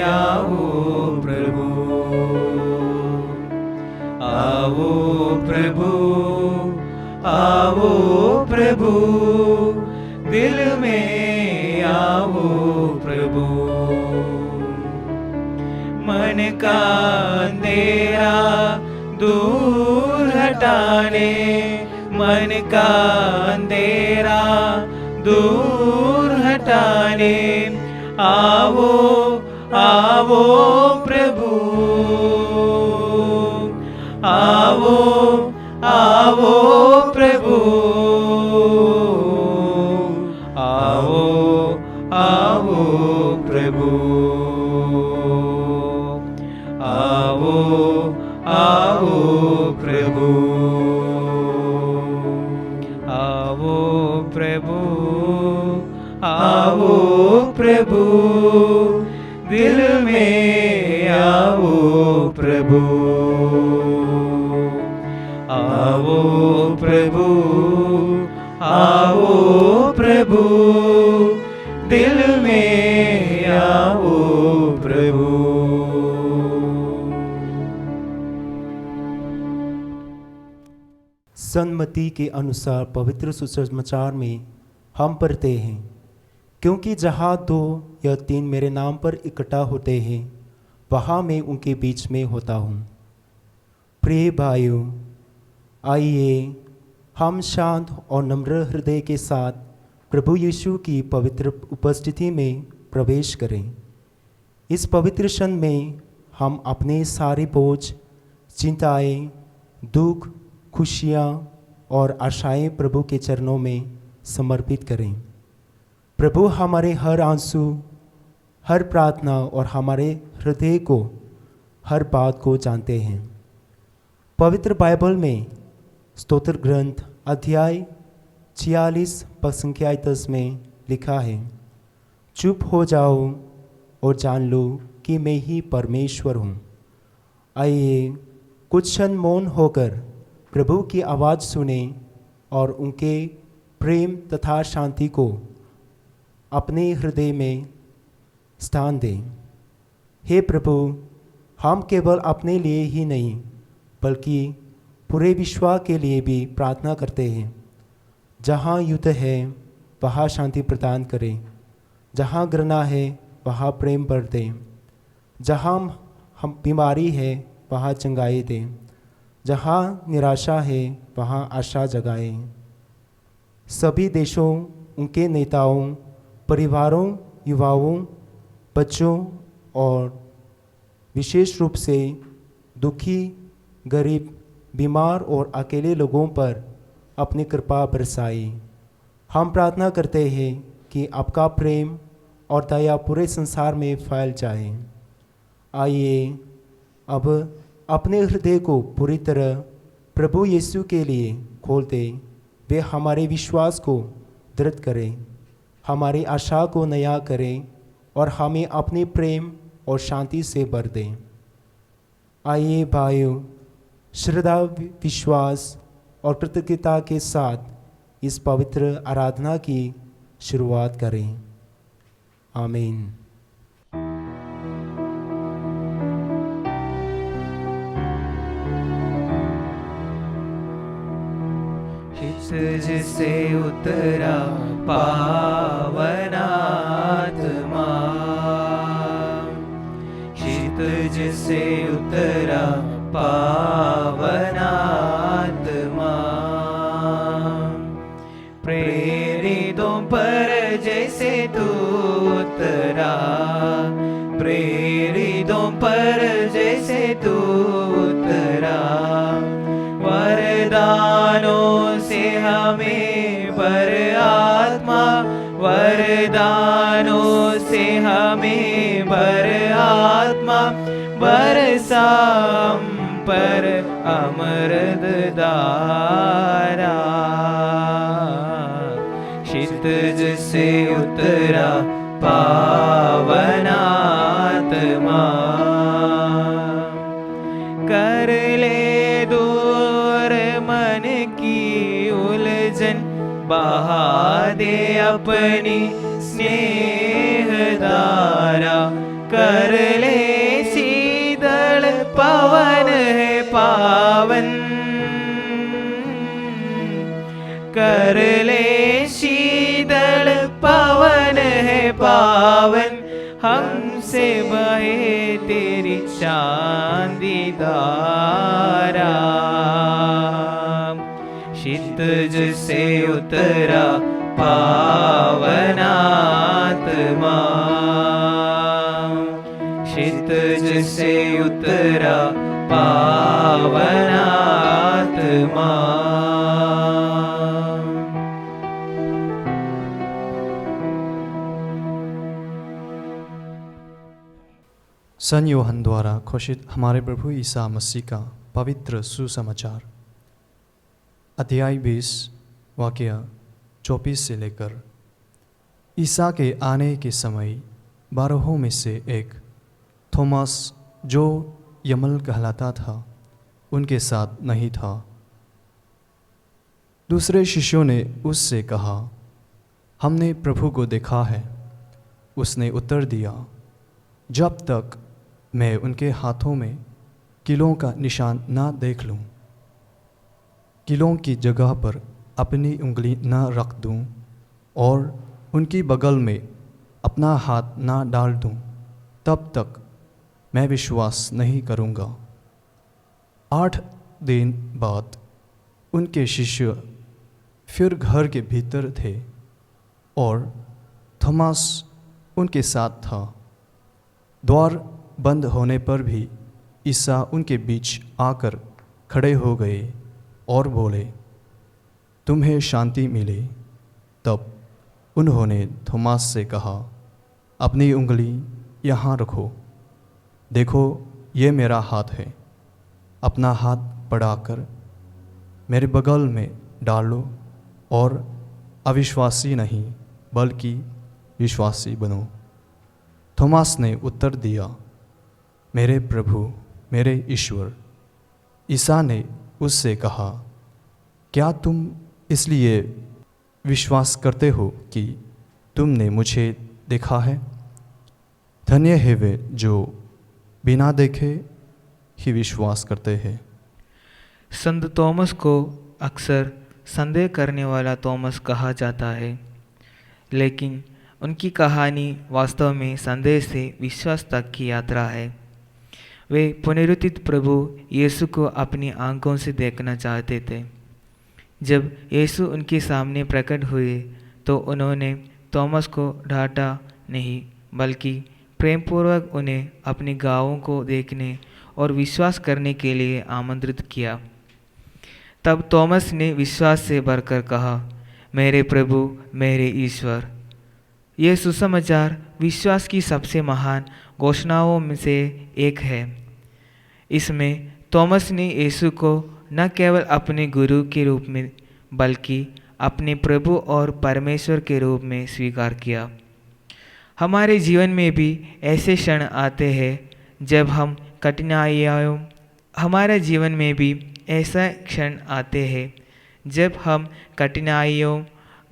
आओ प्रभु, आओ प्रभु, आओ प्रभु, दिल में आओ प्रभु। मन का अंधेरा दूर हटाने, मन का अंधेरा दूर हटाने, आओ आओ प्रभु, आओ आओ प्रभु, आओ आओ प्रभु, आओ आओ प्रभु, आओ प्रभु, आओ प्रभु, दिल में आओ प्रभु, आओ प्रभु, आओ प्रभु, दिल में आओ प्रभु। सन्मति के अनुसार पवित्र सुसमाचार में हम पढ़ते हैं, क्योंकि जहाँ 2 या 3 मेरे नाम पर इकट्ठा होते हैं, वहाँ मैं उनके बीच में होता हूँ। प्रिय भाइयों, आइए हम शांत और नम्र हृदय के साथ प्रभु यीशु की पवित्र उपस्थिति में प्रवेश करें। इस पवित्र क्षण में हम अपने सारे बोझ, चिंताएं, दुख, खुशियाँ और आशाएं प्रभु के चरणों में समर्पित करें। प्रभु हमारे हर आंसू, हर प्रार्थना और हमारे हृदय को, हर बात को जानते हैं। पवित्र बाइबल में स्तोत्र ग्रंथ अध्याय 46 पद संख्या 10 में लिखा है, चुप हो जाओ और जान लो कि मैं ही परमेश्वर हूँ। आइए कुछ क्षण मौन होकर प्रभु की आवाज़ सुने और उनके प्रेम तथा शांति को अपने हृदय में स्थान दें। हे प्रभु, हम केवल अपने लिए ही नहीं बल्कि पूरे विश्व के लिए भी प्रार्थना करते हैं। जहाँ युद्ध है वहाँ शांति प्रदान करें, जहाँ घृणा है वहाँ प्रेम भर दें, जहाँ हम बीमारी है वहाँ चंगाई दें, जहाँ निराशा है वहाँ आशा जगाएं। सभी देशों, उनके नेताओं, परिवारों, युवाओं, बच्चों और विशेष रूप से दुखी, गरीब, बीमार और अकेले लोगों पर अपनी कृपा बरसाई। हम प्रार्थना करते हैं कि आपका प्रेम और दया पूरे संसार में फैल जाए। आइए अब अपने हृदय को पूरी तरह प्रभु यीशु के लिए खोल दें। वे हमारे विश्वास को दृढ़ करें, हमारी आशा को नया करें और हमें अपने प्रेम और शांति से भर दें। आइए भाइयों, श्रद्धा, विश्वास और कृतज्ञता के साथ इस पवित्र आराधना की शुरुआत करें। आमीन। जिसे उतरा पावन आत्मा, क्षितिज से उतरा पावन आत्मा, प्रेरितों पर जैसे तू उतरा, प्रेरितों पर जैसे तू उतरा, वरदानों से हमें पर आत्मा, वरदानों से हमें पर आत्मा, बरसा हम पर अमृत धारा, क्षितिज से उतरा पावन आत्मा, कर ले दूर मन की उलझन, बहा दे अपनी स्नेह धारा, कर ले शीतल पवन है पावन, कर ले शीतल पवन है पावन, हमसे बहे तेरी चांदी धारा। क्षितिज से उतरा पावनात्मा, क्षितिज से उतरा पावनात्मा। सन यूहन्ना द्वारा घोषित हमारे प्रभु ईसा मसीह का पवित्र सुसमाचार, अध्याय 20 वाक्य 24 से लेकर। ईसा के आने के समय 12 में से एक थोमस, जो यमल कहलाता था, उनके साथ नहीं था। दूसरे शिष्यों ने उससे कहा, हमने प्रभु को देखा है। उसने उत्तर दिया, जब तक मैं उनके हाथों में कीलों का निशान ना देख लूं, कीलों की जगह पर अपनी उंगली न रख दूं और उनकी बगल में अपना हाथ ना डाल दूं, तब तक मैं विश्वास नहीं करूंगा। 8 दिन बाद उनके शिष्य फिर घर के भीतर थे और थोमस उनके साथ था। द्वार बंद होने पर भी ईसा उनके बीच आकर खड़े हो गए और बोले, तुम्हें शांति मिले। तब उन्होंने थोमस से कहा, अपनी उंगली यहाँ रखो, देखो ये मेरा हाथ है। अपना हाथ बढ़ाकर मेरे बगल में डालो और अविश्वासी नहीं बल्कि विश्वासी बनो। थोमस ने उत्तर दिया, मेरे प्रभु, मेरे ईश्वर। ईसा ने उससे कहा, क्या तुम इसलिए विश्वास करते हो कि तुमने मुझे देखा है? धन्य है वे जो बिना देखे ही विश्वास करते हैं। संत थॉमस को अक्सर संदेह करने वाला थॉमस कहा जाता है, लेकिन उनकी कहानी वास्तव में संदेह से विश्वास तक की यात्रा है। वे पुनरुत्थित प्रभु यीशु को अपनी आंखों से देखना चाहते थे। जब यीशु उनके सामने प्रकट हुए तो उन्होंने थॉमस को डांटा नहीं, बल्कि प्रेमपूर्वक उन्हें अपने गाँवों को देखने और विश्वास करने के लिए आमंत्रित किया। तब थॉमस ने विश्वास से भरकर कहा, मेरे प्रभु, मेरे ईश्वर। यह सुसमाचार विश्वास की सबसे महान घोषणाओं में से एक है। इसमें थॉमस ने यीशु को न केवल अपने गुरु के रूप में बल्कि अपने प्रभु और परमेश्वर के रूप में स्वीकार किया। हमारे जीवन में भी ऐसे क्षण आते हैं जब हम कठिनाइयों हमारे जीवन में भी ऐसा क्षण आते हैं जब हम कठिनाइयों,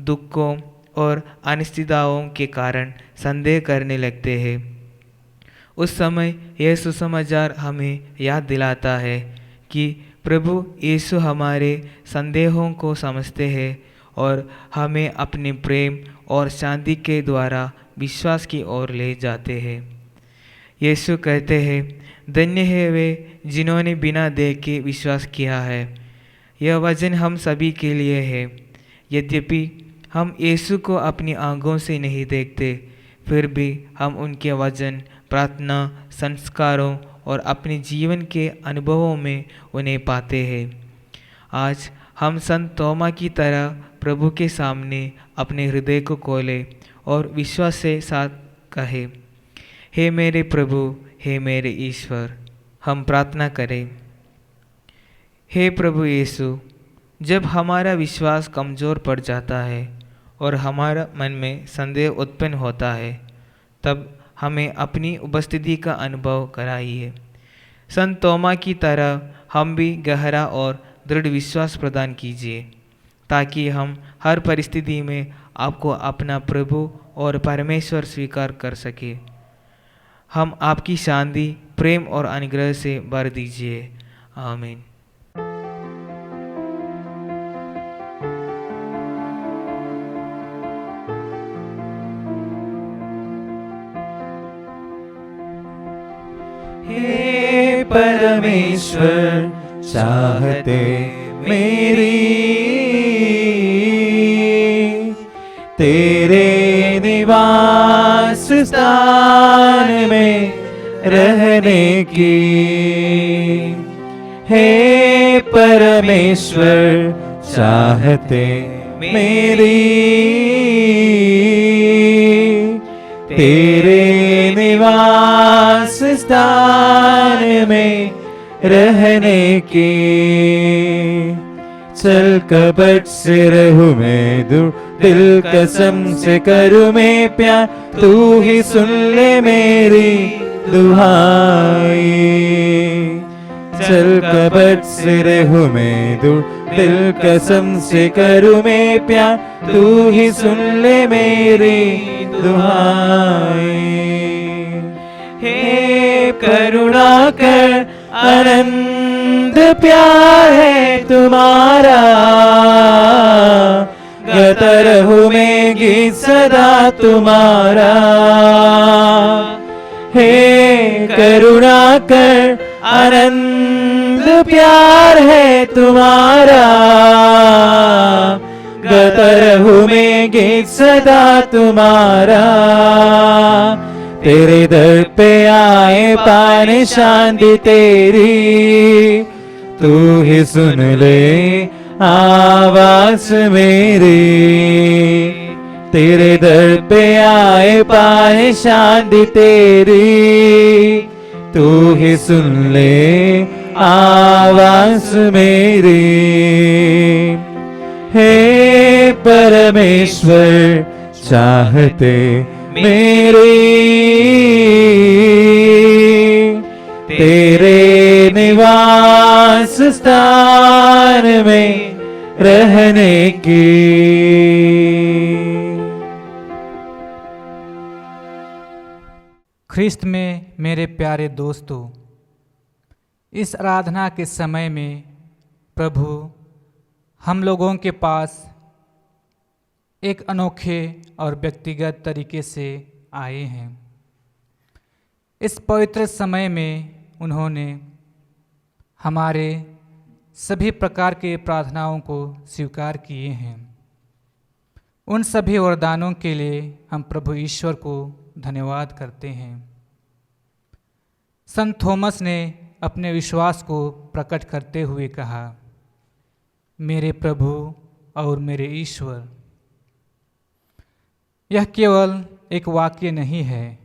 दुखों और अनिश्चितताओं के कारण संदेह करने लगते हैं। उस समय यह सुसमाचार हमें याद दिलाता है कि प्रभु यीशु हमारे संदेहों को समझते हैं और हमें अपने प्रेम और शांति के द्वारा विश्वास की ओर ले जाते हैं। यीशु कहते हैं, धन्य है वे जिन्होंने बिना देखे विश्वास किया है। यह वचन हम सभी के लिए है। यद्यपि हम यीशु को अपनी आंखों से नहीं देखते, फिर भी हम उनके वचन, प्रार्थना, संस्कारों और अपने जीवन के अनुभवों में उन्हें पाते हैं। आज हम संत थोमा की तरह प्रभु के सामने अपने हृदय को खोलें और विश्वास से साथ कहें, हे मेरे प्रभु, हे मेरे ईश्वर। हम प्रार्थना करें। हे प्रभु यीशु, जब हमारा विश्वास कमज़ोर पड़ जाता है और हमारा मन में संदेह उत्पन्न होता है, तब हमें अपनी उपस्थिति का अनुभव कराइए। संत थोमा की तरह हम भी गहरा और दृढ़ विश्वास प्रदान कीजिए, ताकि हम हर परिस्थिति में आपको अपना प्रभु और परमेश्वर स्वीकार कर सके। हम आपकी शांति, प्रेम और अनुग्रह से भर दीजिए। आमीन। हे परमेश्वर, चाहते मेरी तेरे निवास स्थान में रहने की। हे परमेश्वर, चाहते मेरी तेरे निवास स्थान में रहने की। चल कपट से रहूं मैं दूर, दिल कसम से करूं मैं प्यार, तू ही सुन ले मेरी दुहाई। चल कपट से रहूं मैं दूर, दिल कसम से करूं मैं प्यार, तू ही सुन ले मेरी दुहाई। हे करुणा कर, अनंत प्यार है तुम्हारा, गाता रहूं मैं गीत सदा तुम्हारा। हे करुणा कर, अनंत प्यार है तुम्हारा, गाता रहूं मैं गीत सदा तुम्हारा। तेरे दर पे आए पाने शांति तेरी, तू ही सुन ले आवाज मेरी। तेरे दर पे आए पाने शांति तेरी, तू ही सुन ले आवाज मेरी। हे परमेश्वर, चाहते मेरी तेरे निवास स्थान में रहने की। ख्रिस्त में मेरे प्यारे दोस्तों, इस आराधना के समय में प्रभु हम लोगों के पास एक अनोखे और व्यक्तिगत तरीके से आए हैं। इस पवित्र समय में उन्होंने हमारे सभी प्रकार के प्रार्थनाओं को स्वीकार किए हैं। उन सभी वरदानों के लिए हम प्रभु ईश्वर को धन्यवाद करते हैं। संत थॉमस ने अपने विश्वास को प्रकट करते हुए कहा, मेरे प्रभु और मेरे ईश्वर। यह केवल एक वाक्य नहीं है,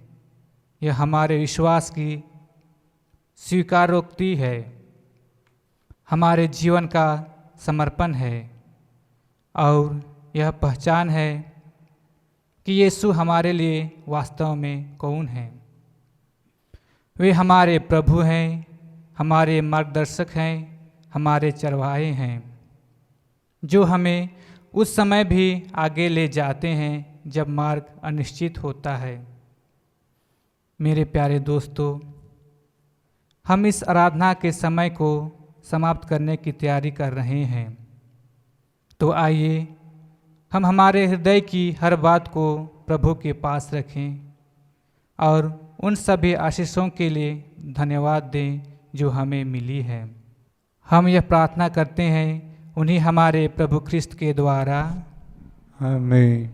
यह हमारे विश्वास की स्वीकारोक्ति है, हमारे जीवन का समर्पण है और यह पहचान है कि यीशु हमारे लिए वास्तव में कौन है। वे हमारे प्रभु हैं, हमारे मार्गदर्शक हैं, हमारे चरवाहे हैं, जो हमें उस समय भी आगे ले जाते हैं जब मार्ग अनिश्चित होता है। मेरे प्यारे दोस्तों, हम इस आराधना के समय को समाप्त करने की तैयारी कर रहे हैं, तो आइए हम हमारे हृदय की हर बात को प्रभु के पास रखें और उन सभी आशीषों के लिए धन्यवाद दें जो हमें मिली है। हम यह प्रार्थना करते हैं उन्हीं हमारे प्रभु ख्रिस्त के द्वारा, आमीन।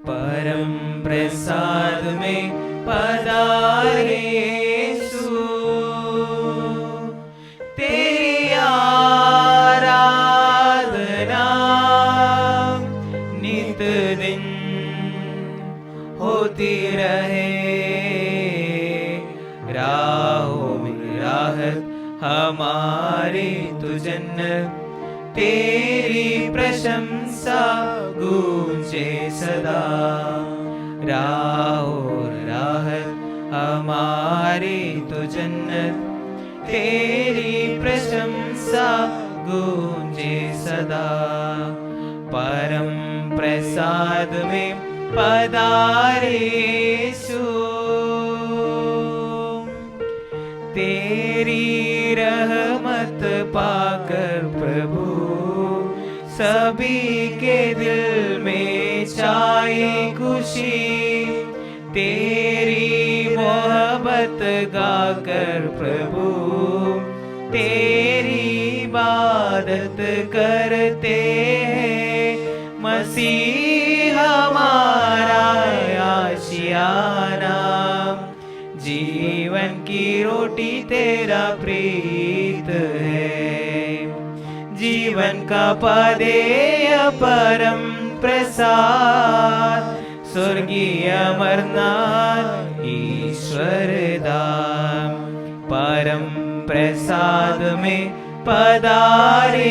परम प्रसाद में पधारे यीशु, तेरी आराधना नित दिन होती रहे। राहों में राहत हमारी तू जन्नत तेरी प्रशंसा गूंजे सदा। राह और राहत हमारी तो जन्नत, तेरी प्रशंसा गूंजे सदा। परम प्रसाद में पधारे यीशु, तेरी रहमत पाकर प्रभु सभी के दिल में छाए खुशी। तेरी मोहब्बत गाकर प्रभु तेरी इबादत करते हैं। मसीह हमारा आशियाना, जीवन की रोटी तेरा प्रीत है। जीवन का पदेय परम प्रसाद, स्वर्गीय अमरनाथ ईश्वर दाम। परम प्रसाद में पधारे